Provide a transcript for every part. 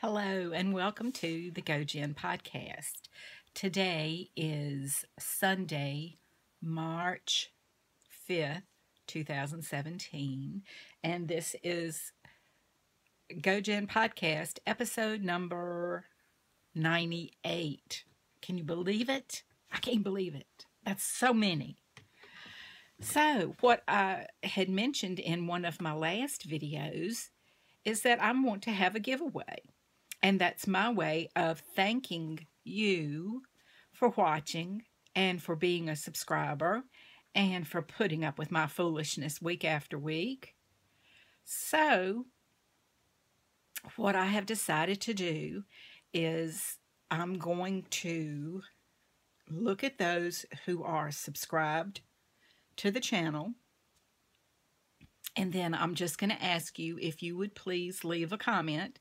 Hello, and welcome to the gojenn podcast. Today is Sunday, March 5th, 2017, and this is gojenn podcast episode number 98. Can you believe it? I can't believe it. That's so many. So, what I had mentioned in one of my last videos is that I want to have a giveaway. And that's my way of thanking you for watching and for being a subscriber and for putting up with my foolishness week after week. So, what I have decided to do is I'm going to look at those who are subscribed to the channel, and then I'm just going to ask you if you would please leave a comment.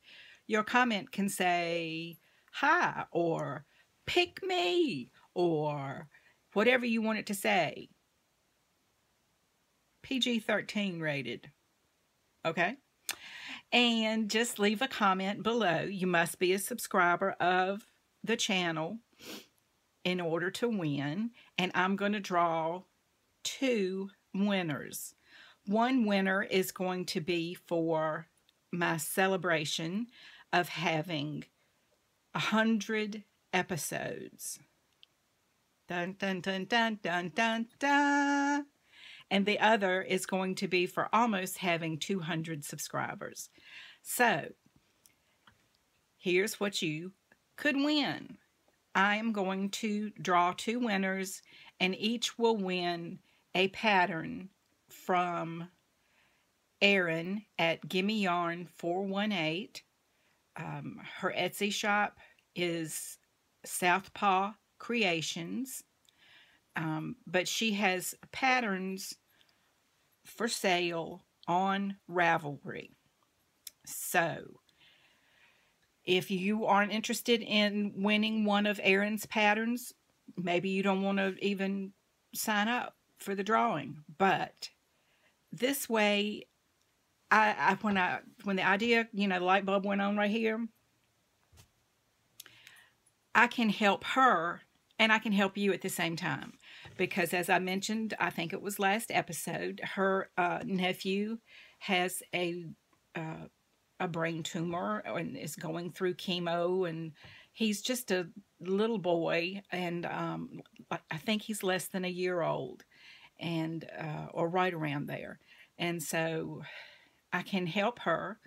Your comment can say hi or pick me or whatever you want it to say. PG-13 rated. Okay? And just leave a comment below. You must be a subscriber of the channel in order to win. And I'm going to draw 2 winners. One winner is going to be for my celebration of having 100 episodes. Dun, dun, dun, dun, dun, dun, dun. And the other is going to be for almost having 200 subscribers. So, here's what you could win. I am going to draw 2 winners, and each will win a pattern from Erin at Gimme Yarn 418. Her Etsy shop is Southpaw Creations, but she has patterns for sale on Ravelry. So, if you aren't interested in winning one of Erin's patterns, maybe you don't want to even sign up for the drawing. But this way, when the idea, the light bulb went on right here, I can help her and I can help you at the same time. Because as I mentioned, I think it was last episode, her nephew has a brain tumor and is going through chemo, and he's just a little boy, and I think he's less than a year old, and or right around there. And so I can help her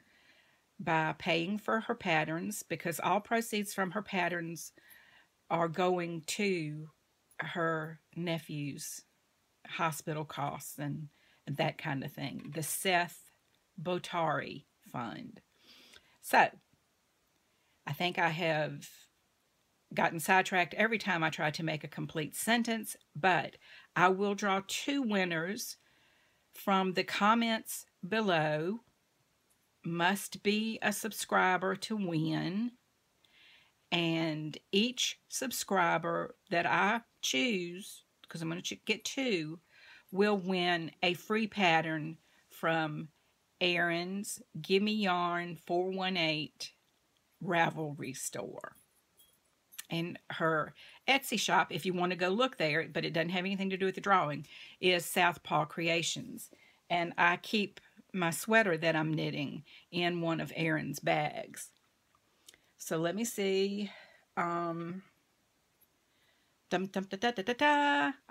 by paying for her patterns, because all proceeds from her patterns are going to her nephew's hospital costs and that kind of thing. The Seth Botari Fund. So, I think I have gotten sidetracked every time I try to make a complete sentence, but I will draw 2 winners from the comments below. Must be a subscriber to win, and each subscriber that I choose, because I'm going to get 2, will win a free pattern from Erin's Gimme Yarn 418 Ravelry store. And her Etsy shop, if you want to go look there, but it doesn't have anything to do with the drawing, is Southpaw Creations. And I keep my sweater that I'm knitting in one of Erin's bags. So let me see. I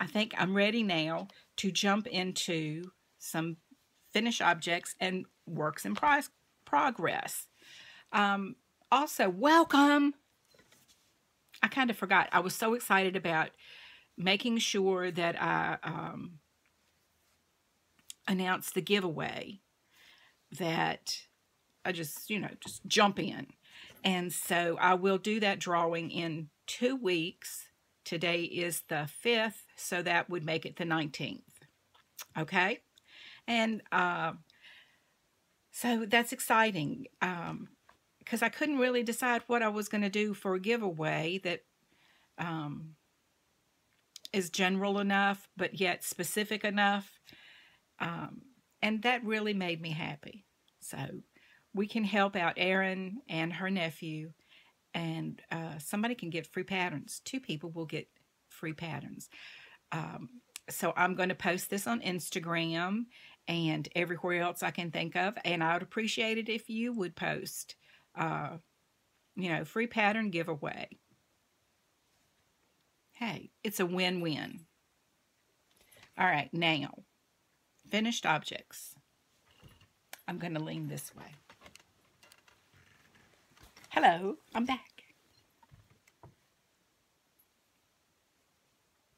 think I'm ready now to jump into some finished objects and works in progress. Also, welcome. I kind of forgot. I was so excited about making sure that I announced the giveaway that I just jump in. And so I will do that drawing in 2 weeks. Today is the 5th, so that would make it the 19th. Okay? And so that's exciting, because I couldn't really decide what I was going to do for a giveaway that is general enough, but yet specific enough. And that really made me happy. So we can help out Erin and her nephew, and somebody can get free patterns. 2 people will get free patterns. Um, so I'm going to post this on Instagram and everywhere else I can think of, and I would appreciate it if you would post, uh, free pattern giveaway. Hey, it's a win-win. All right, now, finished objects. I'm going to lean this way. Hello, I'm back.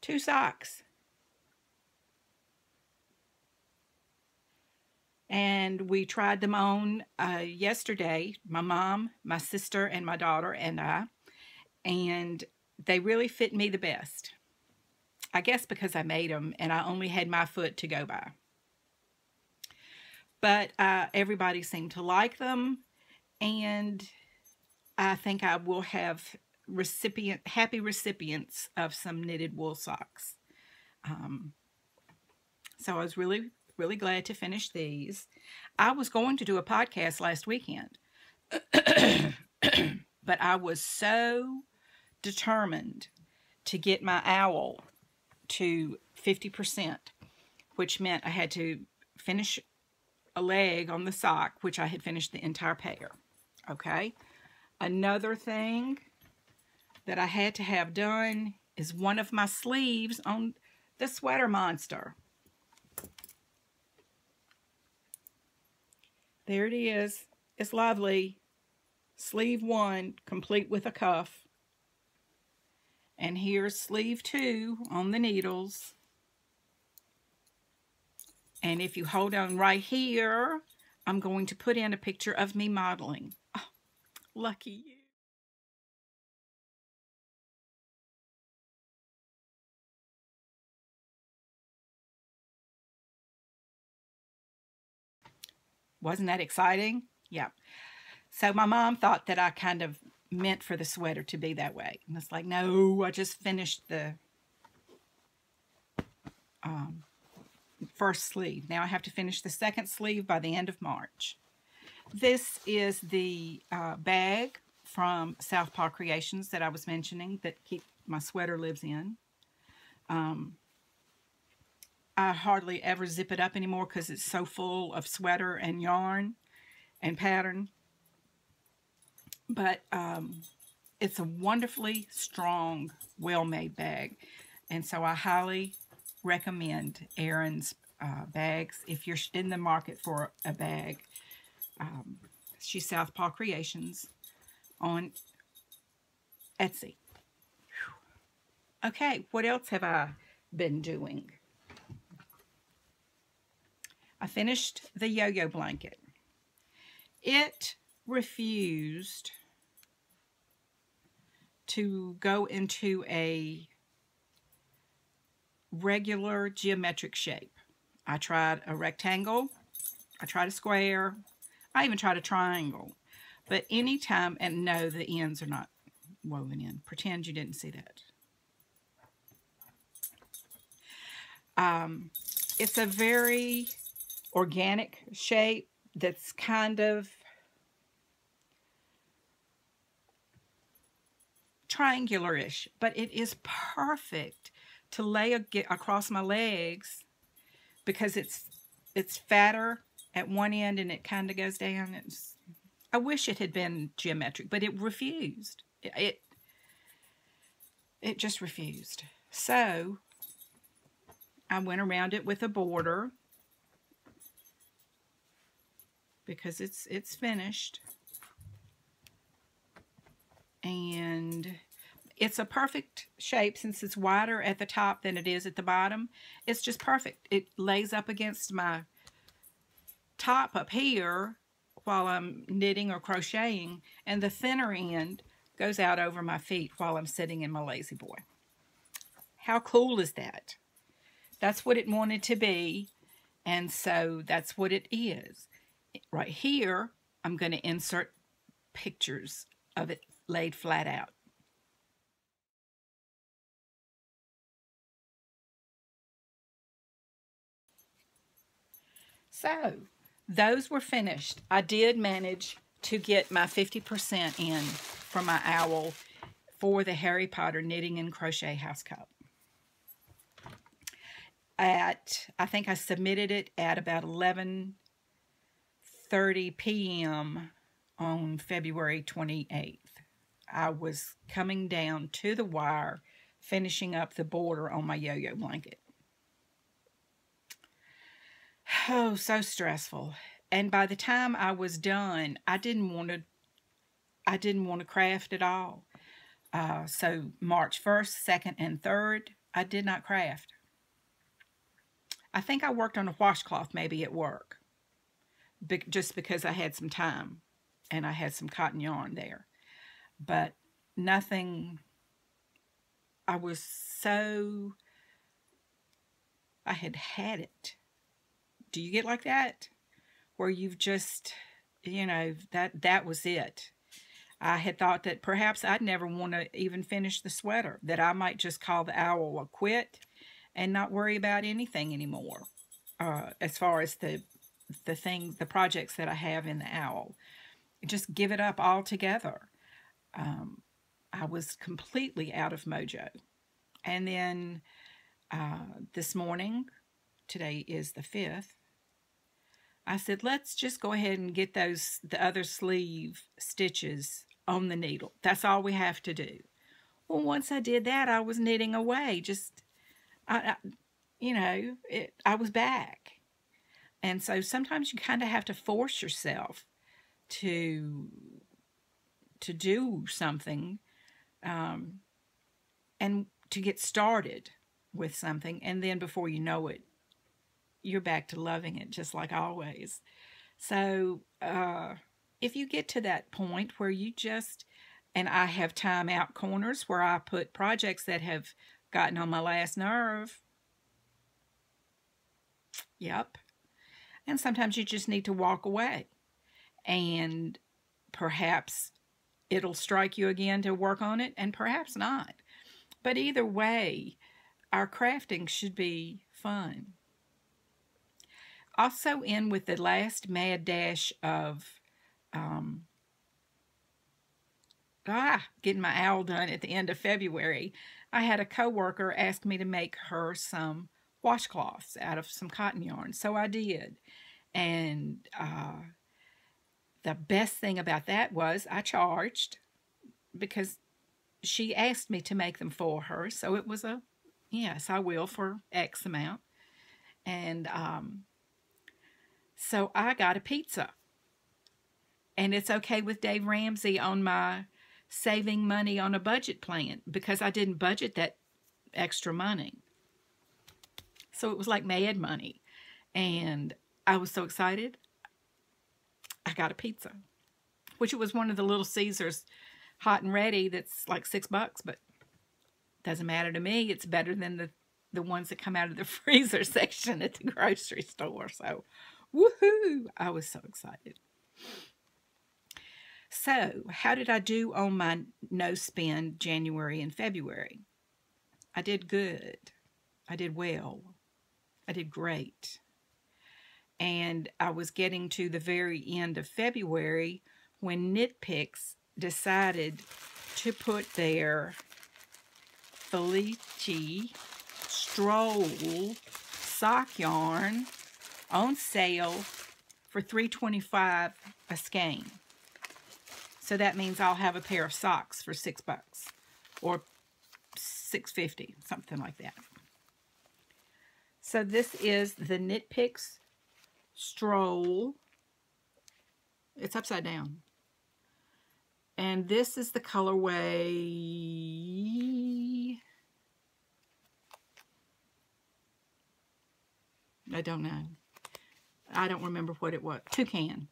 2 socks. And we tried them on yesterday, my mom, my sister, and my daughter, and I. And they really fit me the best. I guess because I made them and I only had my foot to go by. But everybody seemed to like them. And I think I will have happy recipients of some knitted wool socks. So I was really glad to finish these. I was going to do a podcast last weekend, but I was so determined to get my owl to 50%, which meant I had to finish a leg on the sock, which I had finished the entire pair. Okay. Another thing that I had to have done is one of my sleeves on the sweater monster. There it is. It's lovely. Sleeve 1, complete with a cuff. And here's sleeve 2 on the needles. And if you hold on right here, I'm going to put in a picture of me modeling. Oh, lucky you. Wasn't that exciting? Yeah. So my mom thought that I kind of meant for the sweater to be that way. And it's like, no, I just finished the first sleeve. Now I have to finish the second sleeve by the end of March. This is the bag from Southpaw Creations that I was mentioning that my sweater lives in. I hardly ever zip it up anymore because it's so full of sweater and yarn and pattern. But it's a wonderfully strong, well-made bag. And so I highly recommend Erin's bags if you're in the market for a bag. She's Southpaw Creations on Etsy. Okay, what else have I been doing? I finished the yo-yo blanket. It refused to go into a regular geometric shape. I tried a rectangle, I tried a square, I even tried a triangle. But anytime, and no, the ends are not woven in. Pretend you didn't see that. It's a very organic shape that's kind of triangular-ish, but it is perfect to lay across my legs because it's fatter at one end and it kind of goes down. I wish it had been geometric, but it refused. It just refused. So I went around it with a border because it's finished. And it's a perfect shape since it's wider at the top than it is at the bottom. It's just perfect. It lays up against my top up here while I'm knitting or crocheting, and the thinner end goes out over my feet while I'm sitting in my lazy boy. How cool is that? That's what it wanted to be, and so that's what it is. Right here, I'm going to insert pictures of it laid flat out. So, those were finished. I did manage to get my 50% in for my owl for the Harry Potter Knitting and Crochet House Cup. I think I submitted it at about 11:30 p.m. on February 28th. I was coming down to the wire, finishing up the border on my yo-yo blanket. Oh, so stressful. And by the time I was done, I didn't want to craft at all. So March 1st, 2nd, and 3rd, I did not craft. I think I worked on a washcloth maybe at work, just because I had some time and I had some cotton yarn there. But nothing, I had it. Do you get like that? Where you've just, that was it. I had thought that perhaps I'd never want to even finish the sweater, that I might just call the owl a quit and not worry about anything anymore, as far as the projects that I have in the owl. Just give it up altogether. I was completely out of mojo. And then this morning, today is the 5th, I said, let's just go ahead and get the other sleeve stitches on the needle. That's all we have to do. Well, once I did that, I was knitting away. I was back. And so sometimes you kind of have to force yourself to do something, and to get started with something. And then before you know it, you're back to loving it just like always. So if you get to that point where and I have time out corners where I put projects that have gotten on my last nerve. Yep. And sometimes you just need to walk away. And perhaps it'll strike you again to work on it, and perhaps not. But either way, our crafting should be fun. Also, in with the last mad dash of getting my owl done at the end of February, I had a coworker ask me to make her some washcloths out of some cotton yarn. So I did. And the best thing about that was I charged, because she asked me to make them for her. So it was a, yes, I will, for X amount. And so I got a pizza. And it's okay with Dave Ramsey on my saving money on a budget plan, because I didn't budget that extra money. So it was like mad money. And I was so excited. I got a pizza, which it was one of the Little Caesars hot and ready that's like $6, but doesn't matter to me. It's better than the ones that come out of the freezer section at the grocery store. So, woohoo! I was so excited. So, how did I do on my no-spend January and February? I did good. I did well. I did great. And I was getting to the very end of February when Knit Picks decided to put their Felice Stroll sock yarn on sale for $3.25 a skein. So that means I'll have a pair of socks for $6 or $6.50, something like that. So this is the Knit Picks Stroll. It's upside down. And this is the colorway. I don't know. I don't remember what it was. Toucan.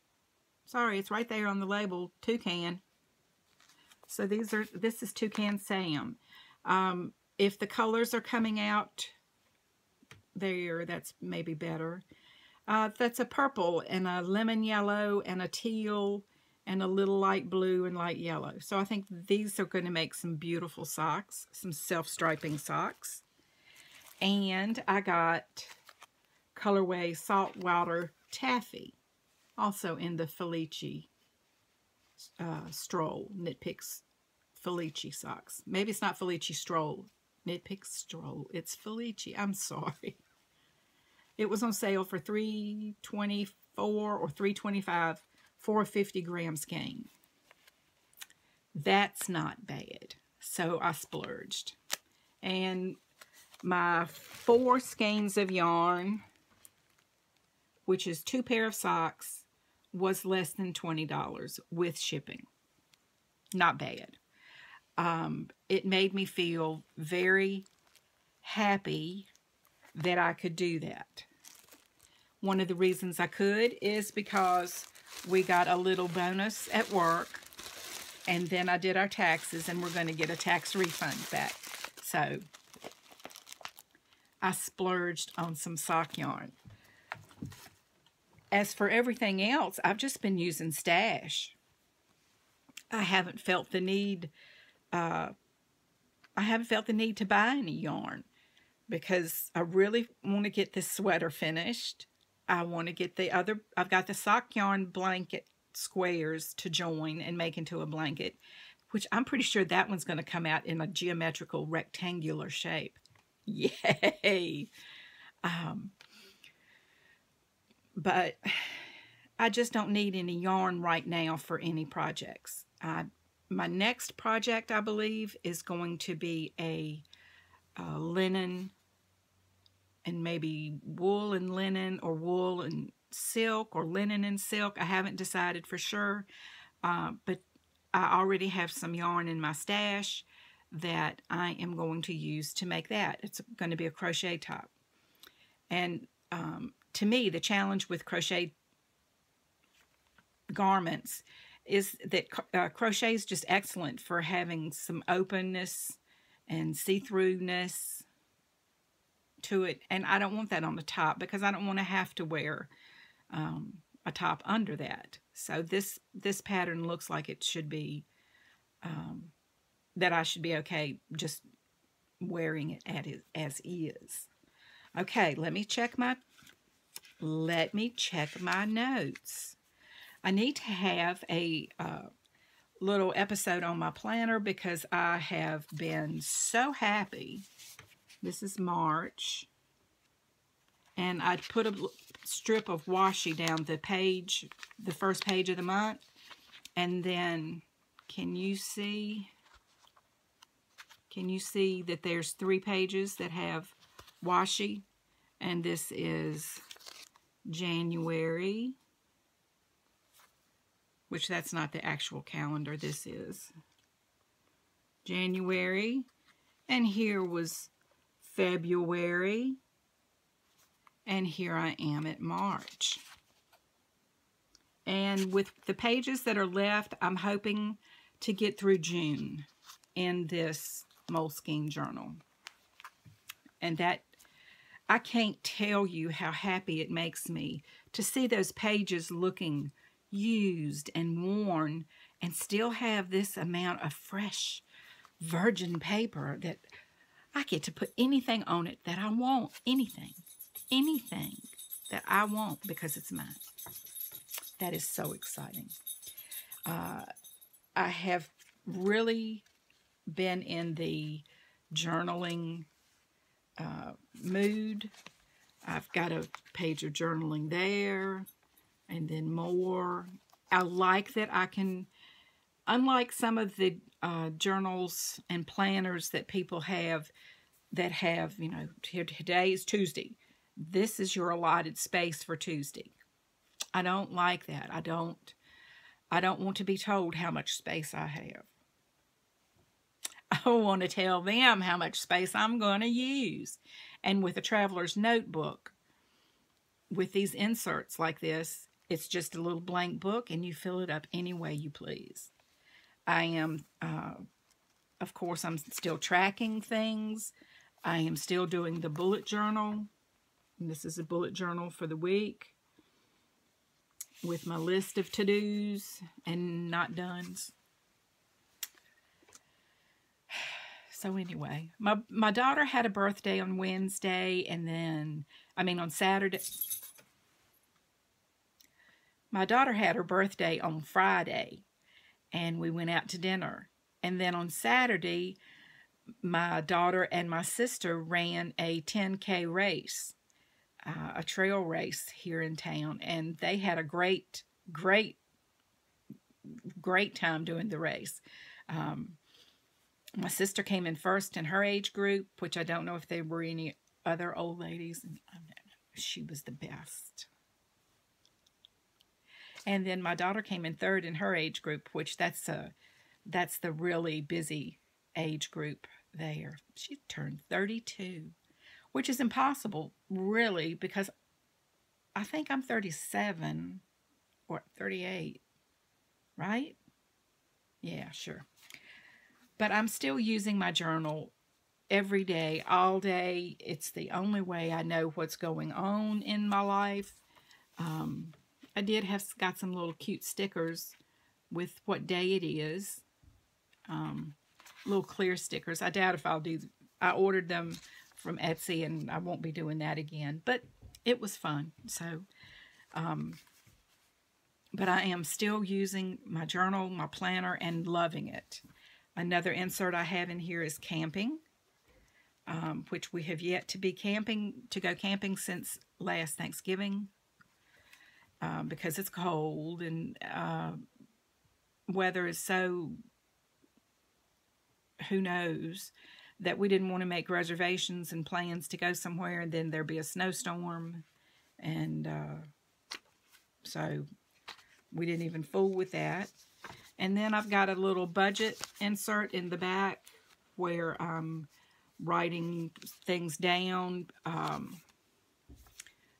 Sorry, it's right there on the label. Toucan. So this is Toucan Sam. If the colors are coming out there, that's maybe better. That's a purple and a lemon yellow and a teal and a little light blue and light yellow. So I think these are going to make some beautiful socks, some self-striping socks. And I got colorway Saltwater Taffy. Also in the Felici Stroll, Knit-Picks Felici socks. Maybe it's not Felici Stroll. Knit-Picks Stroll. It's Felici. I'm sorry. It was on sale for $3.24 or $3.25 for a 50-gram skein. That's not bad. So I splurged. And my 4 skeins of yarn, which is 2 pair of socks, was less than $20 with shipping. Not bad. It made me feel very happy that I could do that. One of the reasons I could is because we got a little bonus at work, and then I did our taxes, and we're going to get a tax refund back. So I splurged on some sock yarn. As for everything else, I've just been using stash. I haven't felt the need. I haven't felt the need to buy any yarn because I really want to get this sweater finished. I want to get the other. I've got the sock yarn blanket squares to join and make into a blanket, which I'm pretty sure that one's going to come out in a geometrical rectangular shape. Yay! But I just don't need any yarn right now for any projects. My next project, I believe, is going to be a linen and maybe wool and linen, or wool and silk, or linen and silk. I haven't decided for sure, but I already have some yarn in my stash that I am going to use to make that. It's going to be a crochet top. And to me, the challenge with crochet garments is that crochet is just excellent for having some openness and see-throughness to it. And I don't want that on the top because I don't want to have to wear a top under that. So this pattern looks like it should be, that I should be okay just wearing it as is. Okay, let me check my notes. I need to have a little episode on my planner because I have been so happy. This is March, and I put a strip of washi down the first page of the month, and then can you see that there's 3 pages that have washi, and this is January, which that's not the actual calendar. This is January, and here was February, and here I am at March. And with the pages that are left, I'm hoping to get through June in this Moleskine journal. And that, I can't tell you how happy it makes me to see those pages looking used and worn and still have this amount of fresh virgin paper that I get to put anything on it that I want. Anything that I want because it's mine. That is so exciting. I have really been in the journaling mood. I've got a page of journaling there, and then more. I like that I can, unlike some of the journals and planners that people have that have, you know, today is Tuesday. This is your allotted space for Tuesday. I don't like that. I don't want to be told how much space I have. I want to tell them how much space I'm going to use. And with a traveler's notebook, with these inserts like this, it's just a little blank book and you fill it up any way you please. I am, of course, I'm still tracking things. I am still doing the bullet journal. And this is a bullet journal for the week with my list of to-dos and not dones. So anyway, my daughter had a birthday on Wednesday, and then, on Saturday. My daughter had her birthday on Friday, and we went out to dinner. And then on Saturday, my daughter and my sister ran a 10K race, a trail race here in town, and they had a great, great time doing the race. Um, my sister came in first in her age group, which I don't know if there were any other old ladies. She was the best. And then my daughter came in third in her age group, which that's the really busy age group there. She turned 32, which is impossible, really, because I think I'm 37 or 38, right? Yeah, sure. But I'm still using my journal every day, all day. It's the only way I know what's going on in my life. I did have got some little cute stickers with what day it is. Little clear stickers. I doubt if I'll do. I ordered them from Etsy, and I won't be doing that again. But it was fun. So, but I am still using my journal, my planner, and loving it. Another insert I have in here is camping, which we have yet to go camping since last Thanksgiving, because it's cold and weather is so, who knows, that we didn't want to make reservations and plans to go somewhere and then there'd be a snowstorm, and so we didn't even fool with that. And then I've got a little budget insert in the back where I'm writing things down,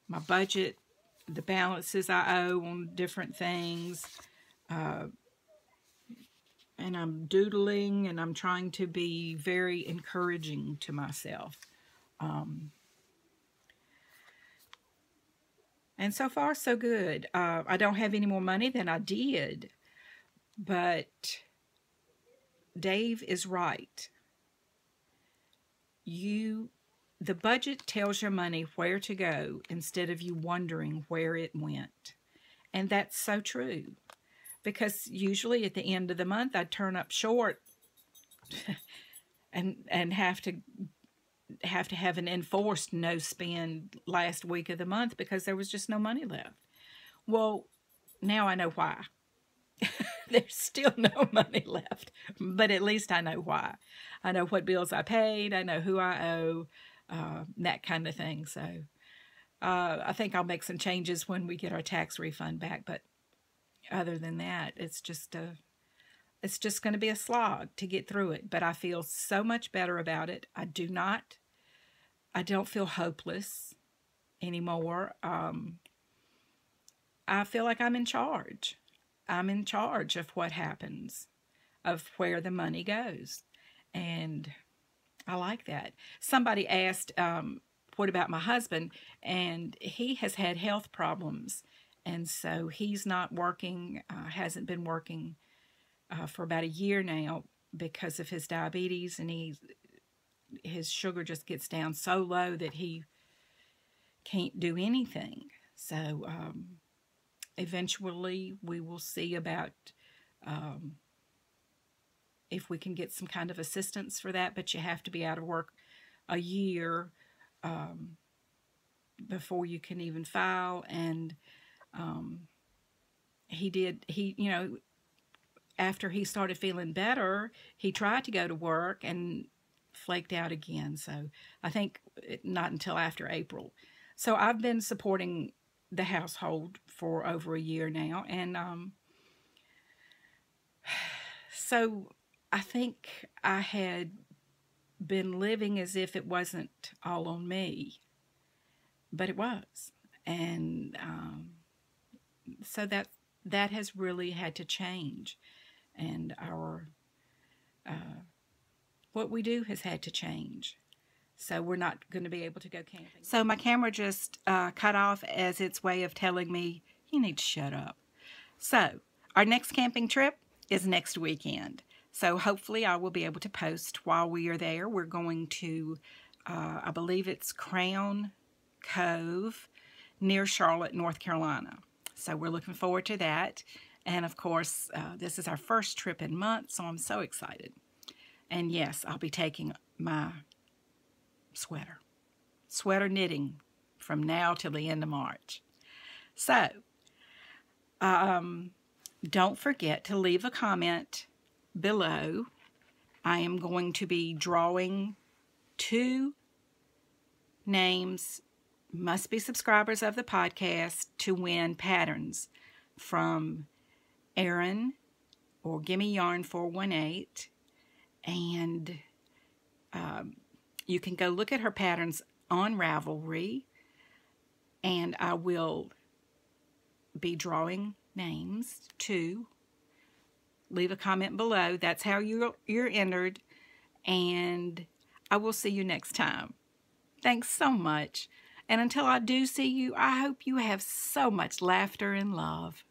my budget, the balances I owe on different things, and I'm doodling, and I'm trying to be very encouraging to myself. And so far, so good. I don't have any more money than I did, but Dave is right. The budget tells your money where to go instead of you wondering where it went. And that's so true. Because usually at the end of the month, I turn up short and have to have an enforced no spend last week of the month because there was just no money left. Well, now I know why. There's still no money left, but at least I know why. I know what bills I paid. I know who I owe, that kind of thing. So I think I'll make some changes when we get our tax refund back. But other than that, it's just going to be a slog to get through it. But I feel so much better about it. I don't feel hopeless anymore. I feel like I'm in charge. I'm in charge of what happens, of where the money goes. And I like that. Somebody asked, what about my husband? And he has had health problems. And so he's not working, hasn't been working for about a year now because of his diabetes. And his sugar just gets down so low that he can't do anything. So eventually we will see about if we can get some kind of assistance for that, but you have to be out of work a year before you can even file. And after he started feeling better, he tried to go to work and flaked out again. So I think not until after April. So I've been supporting the household for over a year now. And so I think I had been living as if it wasn't all on me, but it was. And so that has really had to change. And our what we do has had to change. So we're not going to be able to go camping. So my camera just cut off as its way of telling me, you need to shut up. So our next camping trip is next weekend. So hopefully I will be able to post while we are there. We're going to, I believe it's Crown Cove near Charlotte, North Carolina. So we're looking forward to that. And of course, this is our first trip in months, so I'm so excited. And yes, I'll be taking my sweater knitting from now till the end of March. So, don't forget to leave a comment below. I am going to be drawing 2 names, must be subscribers of the podcast, to win patterns from Erin or Gimme Yarn 418. And you can go look at her patterns on Ravelry, and I will be drawing names too. Leave a comment below. That's how you're entered, and I will see you next time. Thanks so much. And until I do see you, I hope you have so much laughter and love.